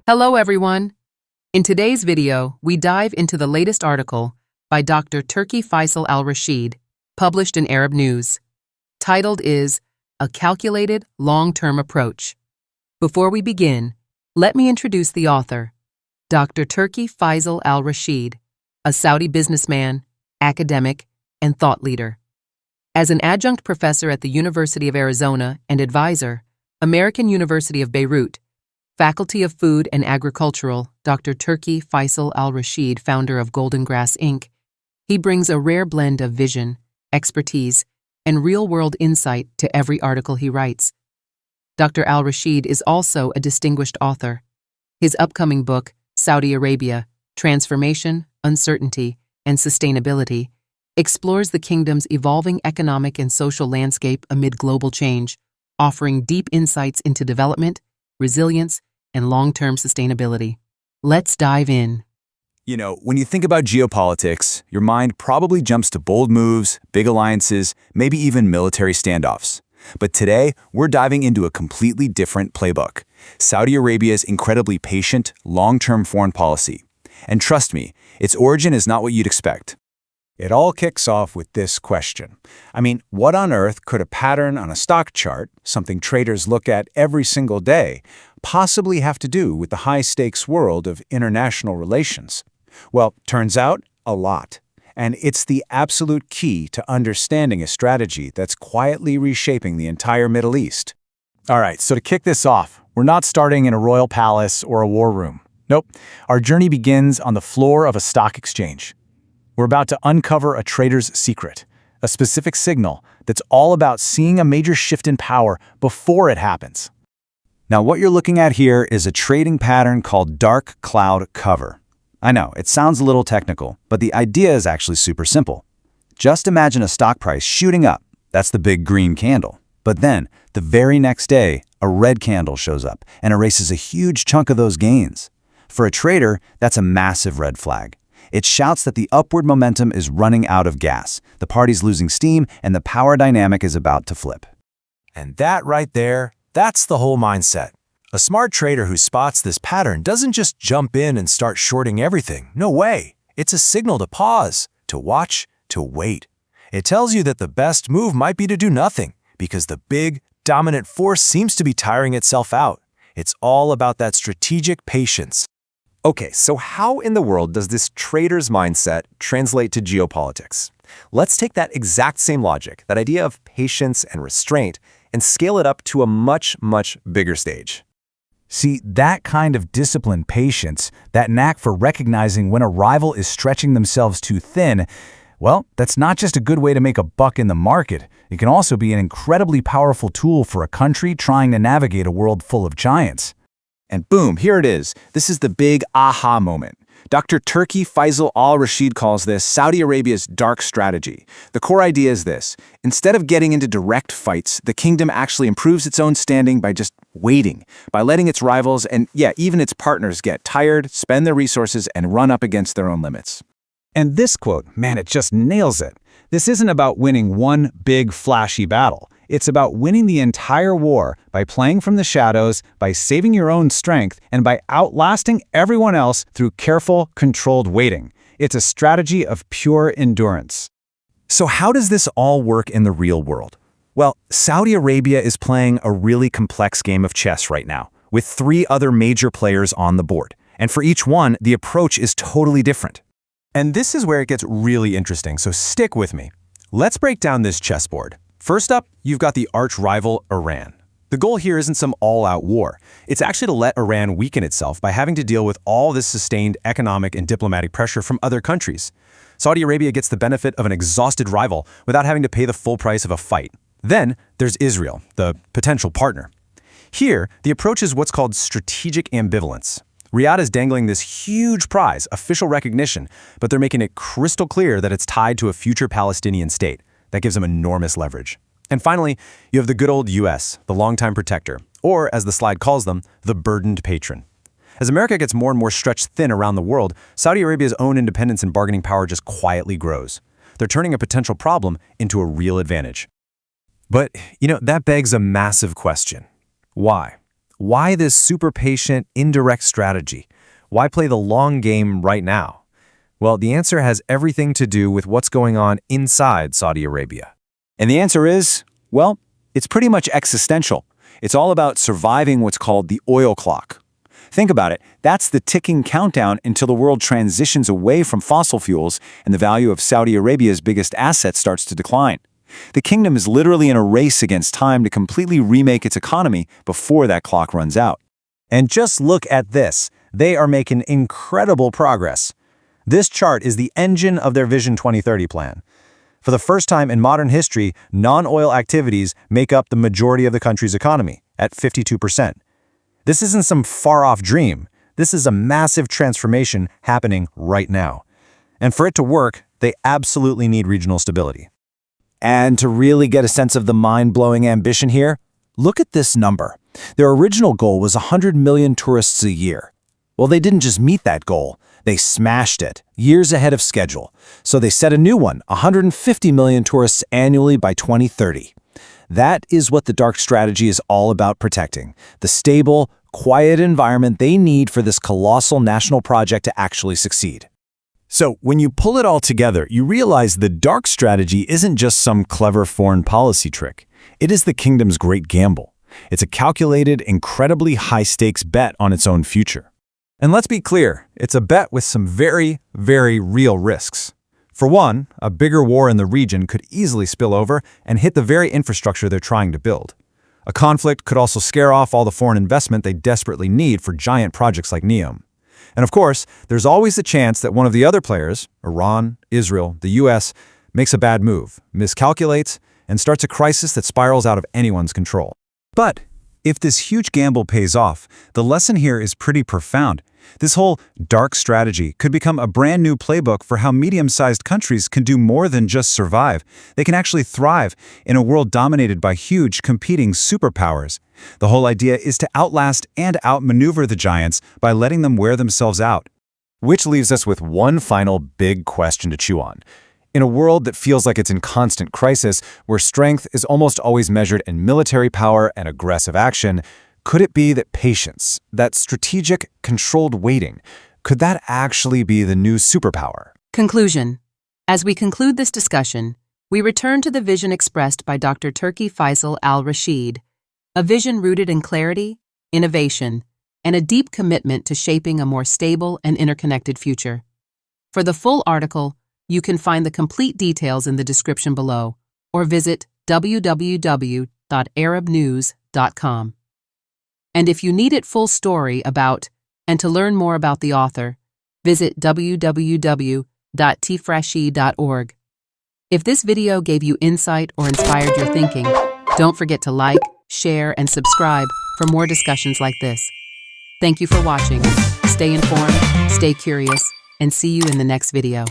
Hello everyone! In today's video, we dive into the latest article by Dr. Turki Faisal Al-Rasheed, published in Arab News. Titled is A Calculated Long-Term Approach. Before we begin, let me introduce the author, Dr. Turki Faisal Al-Rasheed, a Saudi businessman, academic, and thought leader. As an adjunct professor at the University of Arizona and advisor, American University of Beirut, Faculty of Food and Agricultural, Dr. Turki Faisal Al-Rasheed, founder of Golden Grass Inc., he brings a rare blend of vision, expertise, and real-world insight to every article he writes. Dr. Al-Rasheed is also a distinguished author. His upcoming book, Saudi Arabia, Transformation, Uncertainty, and Sustainability, explores the kingdom's evolving economic and social landscape amid global change, offering deep insights into development, resilience, and long-term sustainability. Let's dive in. When you think about geopolitics, your mind probably jumps to bold moves, big alliances, maybe even military standoffs. But today, we're diving into a completely different playbook: Saudi Arabia's incredibly patient, long-term foreign policy. And trust me, its origin is not what you'd expect. It all kicks off with this question. What on earth could a pattern on a stock chart, something traders look at every single day, possibly have to do with the high-stakes world of international relations? Well, turns out, a lot. And it's the absolute key to understanding a strategy that's quietly reshaping the entire Middle East. All right, so to kick this off, we're not starting in a royal palace or a war room. Nope, our journey begins on the floor of a stock exchange. We're about to uncover a trader's secret, a specific signal that's all about seeing a major shift in power before it happens. Now, what you're looking at here is a trading pattern called dark cloud cover. I know, it sounds a little technical, but the idea is actually super simple. Just imagine a stock price shooting up. That's the big green candle. But then, the very next day, a red candle shows up and erases a huge chunk of those gains. For a trader, that's a massive red flag. It shouts that the upward momentum is running out of gas, the party's losing steam, and the power dynamic is about to flip. And that right there, that's the whole mindset. A smart trader who spots this pattern doesn't just jump in and start shorting everything. No way. It's a signal to pause, to watch, to wait. It tells you that the best move might be to do nothing, because the big, dominant force seems to be tiring itself out. It's all about that strategic patience. Okay, so how in the world does this trader's mindset translate to geopolitics? Let's take that exact same logic, that idea of patience and restraint, and scale it up to a much, much bigger stage. See, that kind of disciplined patience, that knack for recognizing when a rival is stretching themselves too thin, well, that's not just a good way to make a buck in the market. It can also be an incredibly powerful tool for a country trying to navigate a world full of giants. And boom, here it is. This is the big aha moment. Dr. Turki Faisal Al-Rasheed calls this Saudi Arabia's dark strategy. The core idea is this: instead of getting into direct fights, the kingdom actually improves its own standing by just waiting, by letting its rivals and, even its partners get tired, spend their resources, and run up against their own limits. And this quote, man, it just nails it. This isn't about winning one big, flashy battle. It's about winning the entire war by playing from the shadows, by saving your own strength, and by outlasting everyone else through careful, controlled waiting. It's a strategy of pure endurance. So how does this all work in the real world? Well, Saudi Arabia is playing a really complex game of chess right now, with 3 other major players on the board. And for each one, the approach is totally different. And this is where it gets really interesting, so stick with me. Let's break down this chessboard. First up, you've got the arch-rival Iran. The goal here isn't some all-out war. It's actually to let Iran weaken itself by having to deal with all this sustained economic and diplomatic pressure from other countries. Saudi Arabia gets the benefit of an exhausted rival without having to pay the full price of a fight. Then there's Israel, the potential partner. Here, the approach is what's called strategic ambivalence. Riyadh is dangling this huge prize, official recognition, but they're making it crystal clear that it's tied to a future Palestinian state. That gives them enormous leverage. And finally, you have the good old US, the longtime protector, or as the slide calls them, the burdened patron. As America gets more and more stretched thin around the world, Saudi Arabia's own independence and bargaining power just quietly grows. They're turning a potential problem into a real advantage. But, that begs a massive question. Why? why this super patient, indirect strategy? Why play the long game right now? Well, the answer has everything to do with what's going on inside Saudi Arabia. And the answer is, well, it's pretty much existential. It's all about surviving what's called the oil clock. Think about it. That's the ticking countdown until the world transitions away from fossil fuels and the value of Saudi Arabia's biggest asset starts to decline. The kingdom is literally in a race against time to completely remake its economy before that clock runs out. And just look at this. They are making incredible progress. This chart is the engine of their Vision 2030 plan. For the first time in modern history, non-oil activities make up the majority of the country's economy, at 52%. This isn't some far-off dream. This is a massive transformation happening right now. And for it to work, they absolutely need regional stability. And to really get a sense of the mind-blowing ambition here, look at this number. Their original goal was 100 million tourists a year. Well, they didn't just meet that goal. They smashed it, years ahead of schedule. So they set a new one, 150 million tourists annually by 2030. That is what the dark strategy is all about protecting, the stable, quiet environment they need for this colossal national project to actually succeed. So when you pull it all together, you realize the dark strategy isn't just some clever foreign policy trick. It is the kingdom's great gamble. It's a calculated, incredibly high-stakes bet on its own future. And let's be clear, it's a bet with some very, very real risks. For one, a bigger war in the region could easily spill over and hit the very infrastructure they're trying to build. A conflict could also scare off all the foreign investment they desperately need for giant projects like NEOM. And of course, there's always the chance that one of the other players, Iran, Israel, the US, makes a bad move, miscalculates, and starts a crisis that spirals out of anyone's control. But if this huge gamble pays off, the lesson here is pretty profound. This whole dark strategy could become a brand new playbook for how medium-sized countries can do more than just survive. They can actually thrive in a world dominated by huge, competing superpowers. The whole idea is to outlast and outmaneuver the giants by letting them wear themselves out. Which leaves us with one final big question to chew on. In a world that feels like it's in constant crisis, where strength is almost always measured in military power and aggressive action, could it be that patience, that strategic, controlled waiting, could that actually be the new superpower? Conclusion. As we conclude this discussion, we return to the vision expressed by Dr. Turki Faisal Al-Rasheed, a vision rooted in clarity, innovation, and a deep commitment to shaping a more stable and interconnected future. For the full article, you can find the complete details in the description below, or visit www.arabnews.com. And if you need it full story about, and to learn more about the author, visit www.tifrashi.org. If this video gave you insight or inspired your thinking, don't forget to like, share, and subscribe for more discussions like this. Thank you for watching. Stay informed, stay curious, and see you in the next video.